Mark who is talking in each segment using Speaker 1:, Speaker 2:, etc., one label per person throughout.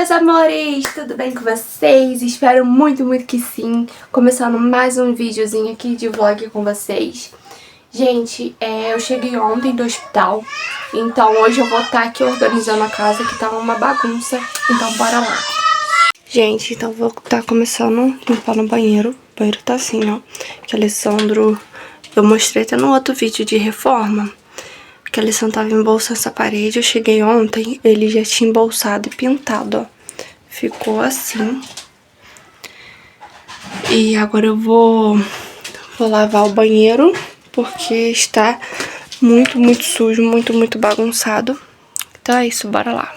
Speaker 1: meus amores! Tudo bem com vocês? Espero muito, muito que sim. Começando mais um videozinho aqui de vlog com vocês. Gente, eu cheguei ontem do hospital, então hoje eu vou estar aqui organizando a casa, que tá uma bagunça, então bora lá. Gente, então vou estar começando limpando o banheiro. O banheiro tá assim, ó, que Alessandro... Eu mostrei até no outro vídeo de reforma, que a Alessandra tava embolsando essa parede. Eu cheguei ontem, ele já tinha embolsado e pintado, ó. Ficou assim. E agora eu vou lavar o banheiro, porque está muito, muito sujo, muito, muito bagunçado. Então é isso, bora lá.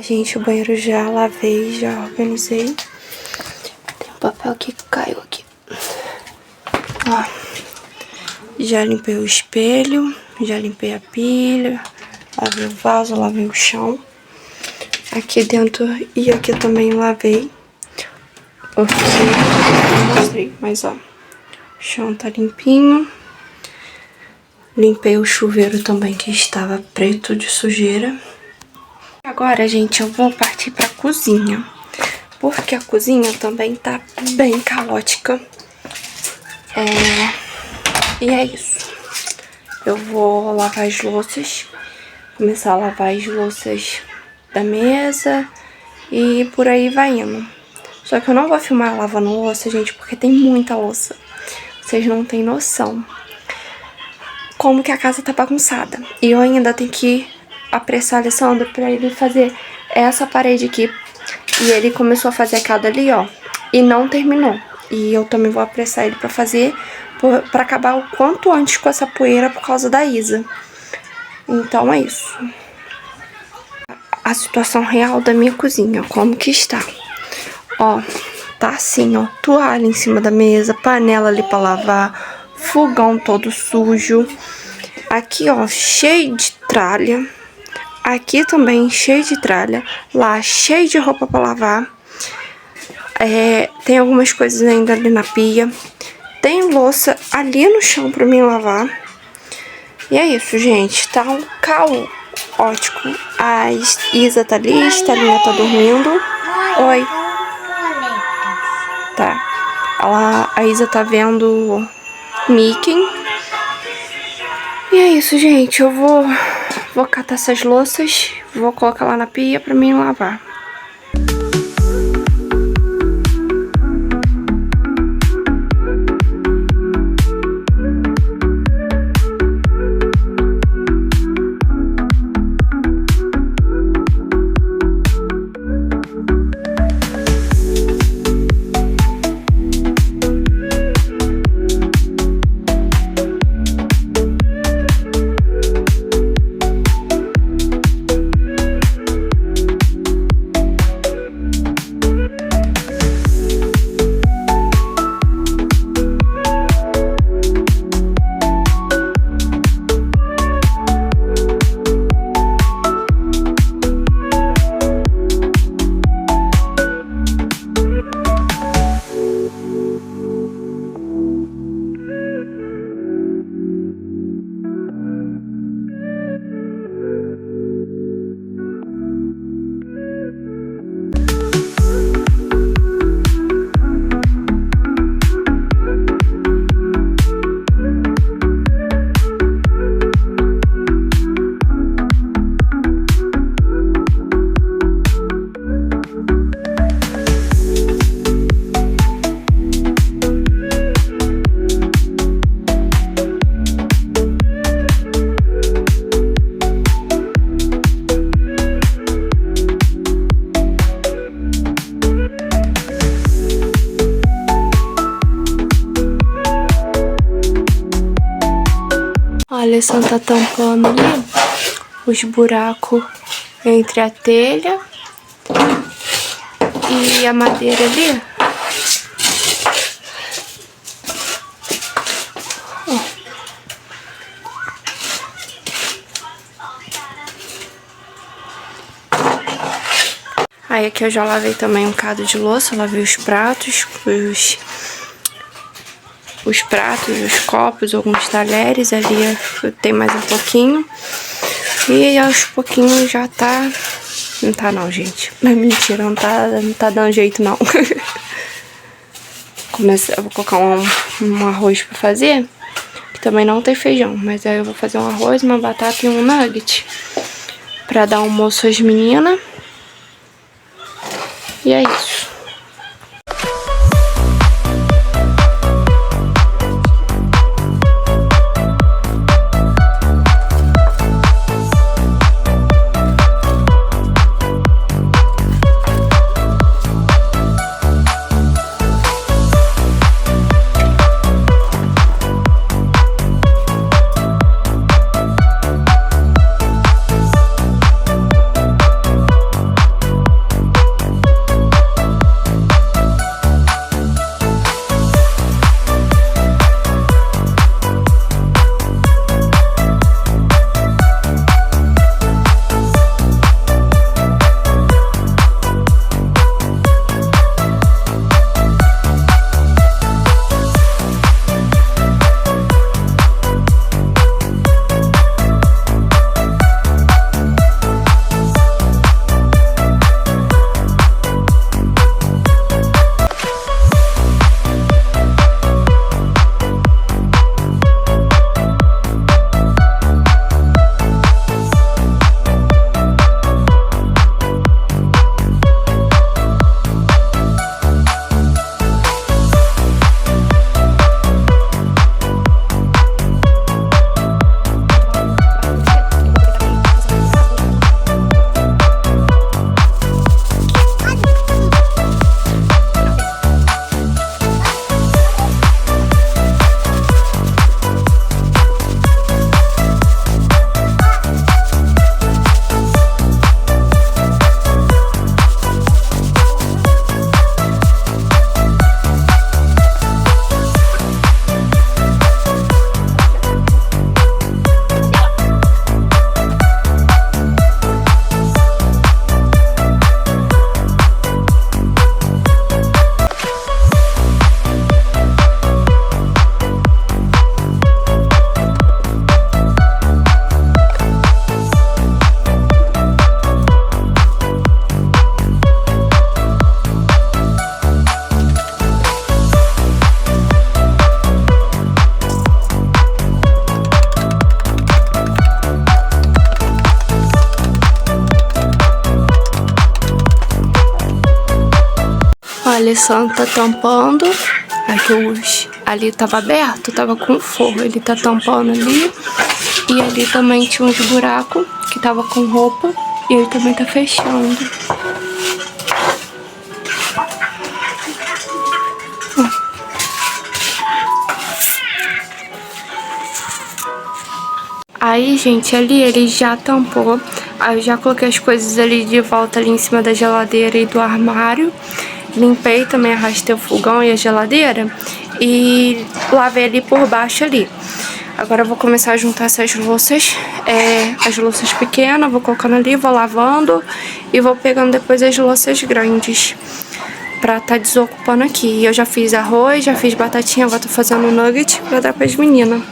Speaker 1: Gente, o banheiro já lavei, já organizei. Tem um papel que caiu aqui. Ó, já limpei o espelho, já limpei a pilha, lavei o vaso, lavei o chão. Aqui dentro e aqui também lavei. Porque não mostrei, mas ó, o chão tá limpinho. Limpei o chuveiro também, que estava preto de sujeira. Agora, gente, eu vou partir pra cozinha. Porque a cozinha também tá bem caótica. E é isso. Eu vou lavar as louças. Começar a lavar as louças da mesa. E por aí vai indo. Só que eu não vou filmar lavando louça, gente, porque tem muita louça. Vocês não têm noção como que a casa tá bagunçada. E eu ainda tenho que apressar o Alessandro pra ele fazer essa parede aqui. E ele começou a fazer aquela ali, ó, e não terminou. E eu também vou apressar ele pra fazer, pra acabar o quanto antes com essa poeira por causa da Isa. Então é isso. A situação real da minha cozinha, como que está. Ó, tá assim, ó, toalha em cima da mesa, panela ali pra lavar, fogão todo sujo. Aqui, ó, cheio de tralha. Aqui também cheio de tralha. Lá, cheio de roupa pra lavar. Tem algumas coisas ainda ali na pia. Tem louça ali no chão pra mim lavar. E é isso, gente. Tá um caótico. A Isa tá ali, a Estalinha tá dormindo. Oi. Tá. A Isa tá vendo Mickey. E é isso, gente. Eu vou catar essas louças, vou colocar lá na pia pra mim lavar. A Alessandra tá tampando ali os buracos entre a telha e a madeira ali. Aí aqui eu já lavei também um bocado de louça, lavei os pratos, os pratos, os copos, alguns talheres, ali tem mais um pouquinho. E aos pouquinhos já tá... Não tá não, gente. Mas mentira, não tá dando jeito não. Eu vou colocar um arroz pra fazer, que também não tem feijão. Mas aí eu vou fazer um arroz, uma batata e um nugget pra dar almoço às meninas. E é isso. Alessandro tá tampando. Aqui ali tava aberto, tava com forro. Ele tá tampando ali. E ali também tinha uns buracos que tava com roupa. E ele também tá fechando. Aí, gente, ali ele já tampou. Aí eu já coloquei as coisas ali de volta ali em cima da geladeira e do armário. Limpei também, arrastei o fogão e a geladeira. E lavei ali por baixo ali. Agora eu vou começar a juntar essas louças. As louças pequenas, vou colocando ali, vou lavando. E vou pegando depois as louças grandes. Pra tá desocupando aqui. Eu já fiz arroz, já fiz batatinha, agora tô fazendo nugget pra dar pras meninas.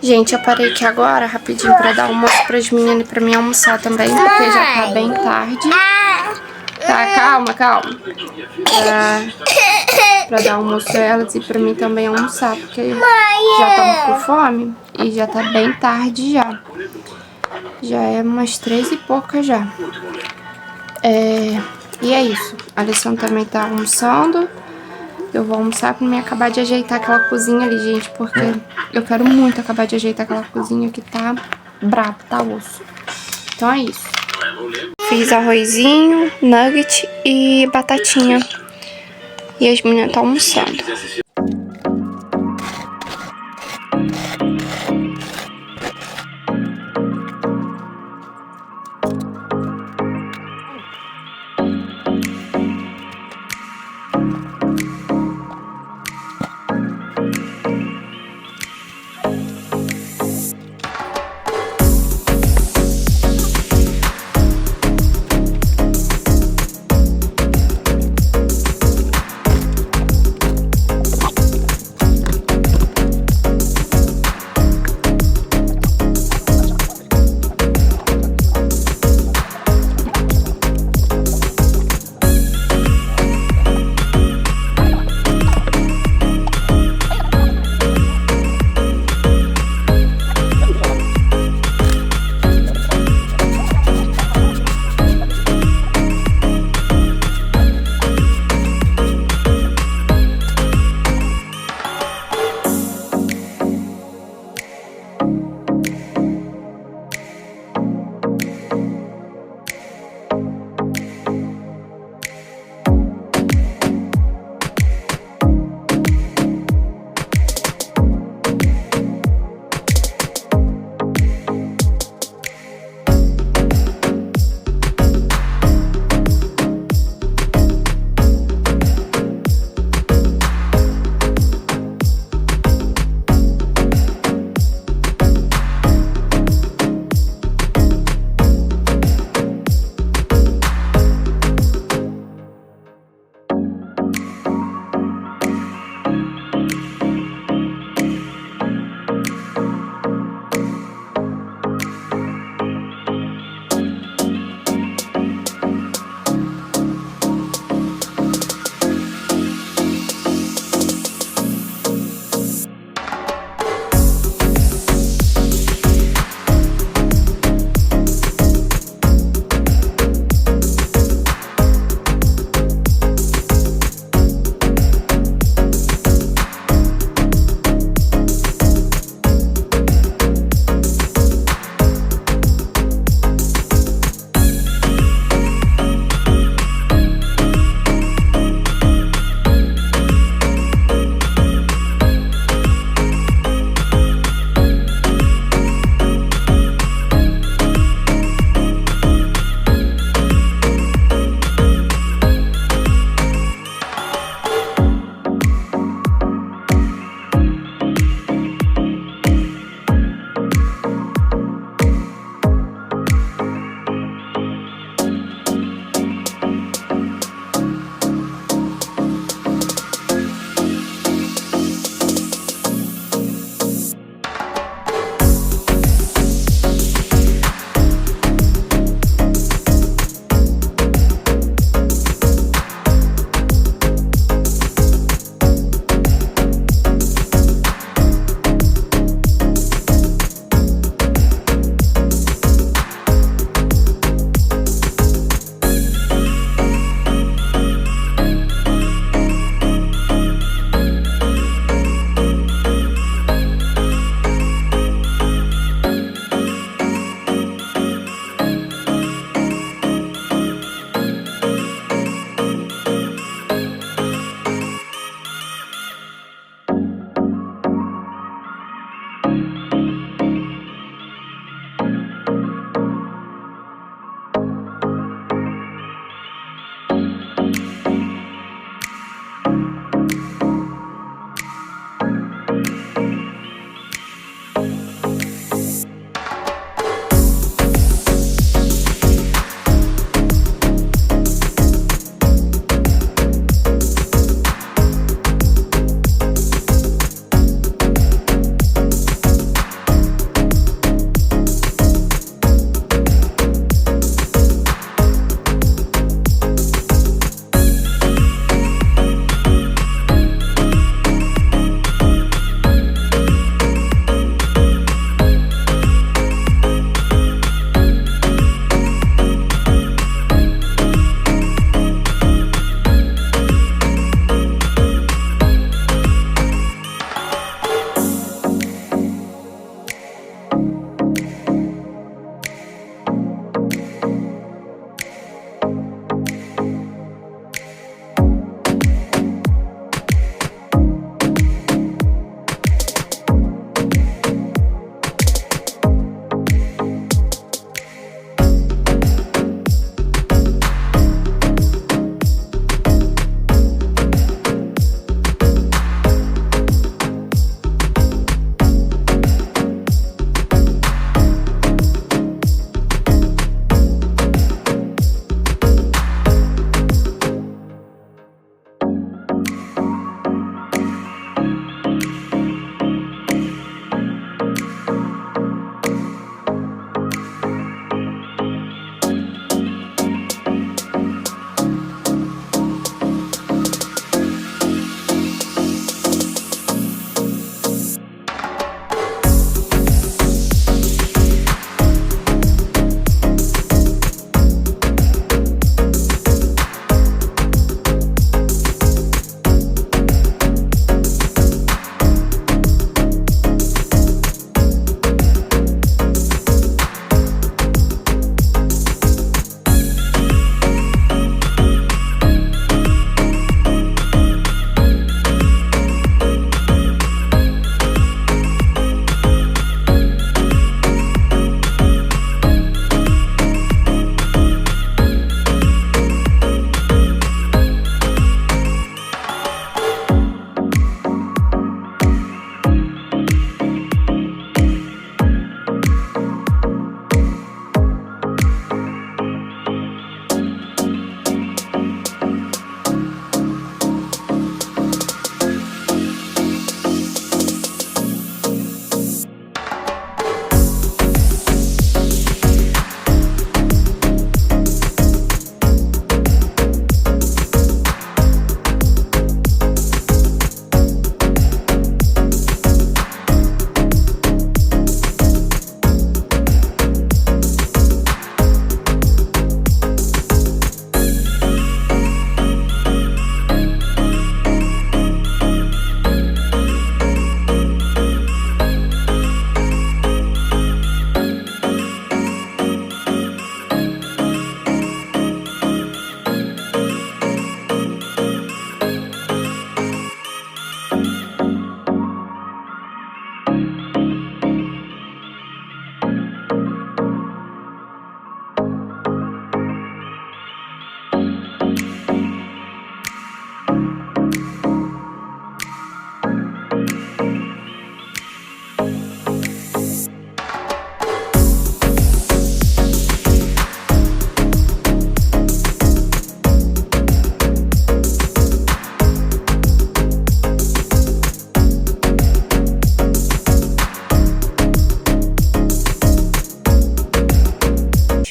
Speaker 1: Gente, eu parei aqui agora, rapidinho, pra dar almoço pras meninas e pra mim almoçar também, porque já tá bem tarde. Tá, calma, calma. Pra dar almoço a elas e pra mim também almoçar, porque já estamos com fome e já tá bem tarde já. Já é umas 3 e pouca já. E é isso. A Alessandra também tá almoçando. Eu vou almoçar pra mim acabar de ajeitar aquela cozinha ali, gente, porque eu quero muito acabar de ajeitar aquela cozinha que tá brabo, tá osso. Então é isso. Fiz arrozinho, nugget e batatinha. E as meninas estão almoçando.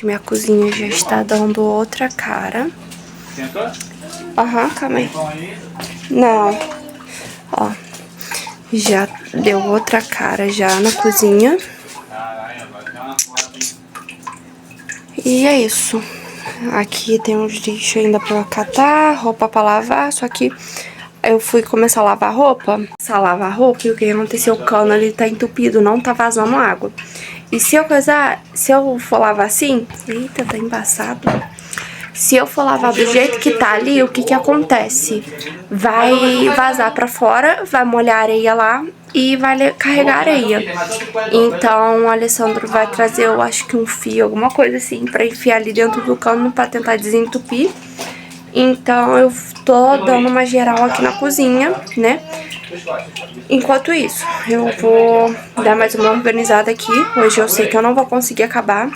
Speaker 1: minha cozinha já está dando outra cara. Aham, calma aí. Não. Ó, já deu outra cara já na cozinha. E é isso. Aqui tem uns lixos ainda pra catar, roupa pra lavar, só que eu fui começar a lavar roupa. E o que aconteceu? O cano ali tá entupido, não tá vazando água. E se eu for lavar assim... Eita, tá embaçado. Se eu for lavar do jeito que tá ali, o que que acontece? Vai vazar pra fora, vai molhar a areia lá e vai carregar areia. Então, o Alessandro vai trazer, eu acho que um fio, alguma coisa assim, pra enfiar ali dentro do cano pra tentar desentupir. Então, eu tô dando uma geral aqui na cozinha, né? Enquanto isso, eu vou dar mais uma organizada aqui. Hoje eu sei que eu não vou conseguir acabar,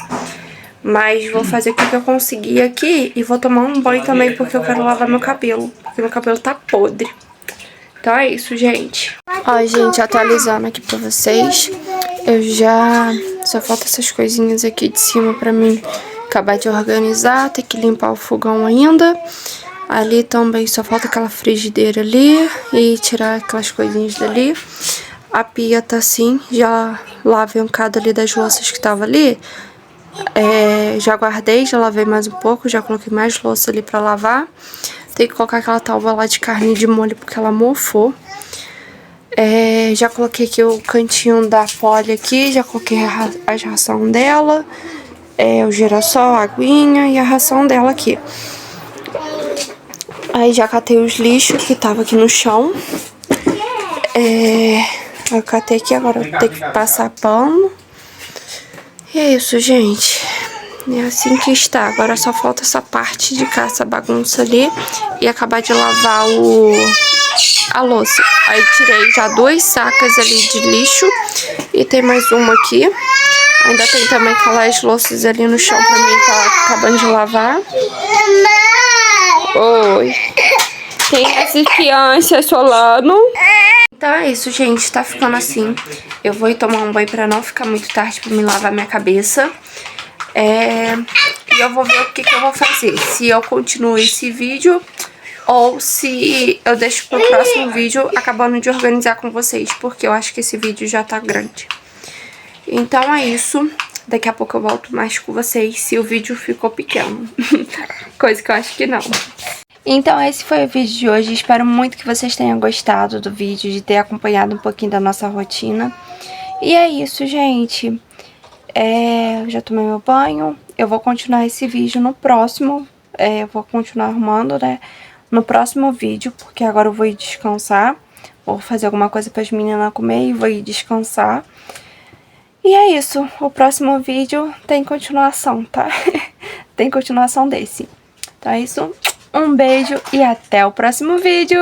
Speaker 1: mas vou fazer o que eu conseguir aqui e vou tomar um banho também, porque eu quero lavar meu cabelo, porque meu cabelo tá podre. Então é isso, gente. Ó, gente, atualizando aqui pra vocês. Eu já... Só falta essas coisinhas aqui de cima pra mim acabar de organizar. Tem que limpar o fogão ainda. Ali também só falta aquela frigideira ali e tirar aquelas coisinhas dali. A pia tá assim, já lavei um bocado ali das louças que tava ali. Já guardei, já lavei mais um pouco, já coloquei mais louça ali pra lavar. Tem que colocar aquela tábua lá de carne de molho porque ela mofou. Já coloquei aqui o cantinho da Polly aqui, já coloquei a ração dela, o girassol, a aguinha e a ração dela aqui. Aí já catei os lixos que tava aqui no chão. Eu catei aqui, agora eu tenho que passar pano. E é isso, gente. É assim que está. Agora só falta essa parte de cá, essa bagunça ali. E acabar de lavar a louça. Aí tirei já 2 sacas ali de lixo. E tem mais uma aqui. Ainda tem também aquelas louças ali no chão pra mim tá acabando de lavar. Oi. Tem as crianças solando. Então é isso, gente. Tá ficando assim. Eu vou ir tomar um banho pra não ficar muito tarde pra me lavar minha cabeça. E eu vou ver o que eu vou fazer. Se eu continuo esse vídeo ou se eu deixo pro próximo vídeo acabando de organizar com vocês. Porque eu acho que esse vídeo já tá grande. Então é isso. Daqui a pouco eu volto mais com vocês se o vídeo ficou pequeno. Coisa que eu acho que não. Então esse foi o vídeo de hoje. Espero muito que vocês tenham gostado do vídeo, de ter acompanhado um pouquinho da nossa rotina. E é isso, gente. Eu já tomei meu banho. Eu vou continuar esse vídeo no próximo. Eu vou continuar arrumando, né? No próximo vídeo, porque agora eu vou ir descansar. Vou fazer alguma coisa para as meninas comer e vou ir descansar. E é isso. O próximo vídeo tem continuação, tá? Tem continuação desse. Então é isso. Um beijo e até o próximo vídeo.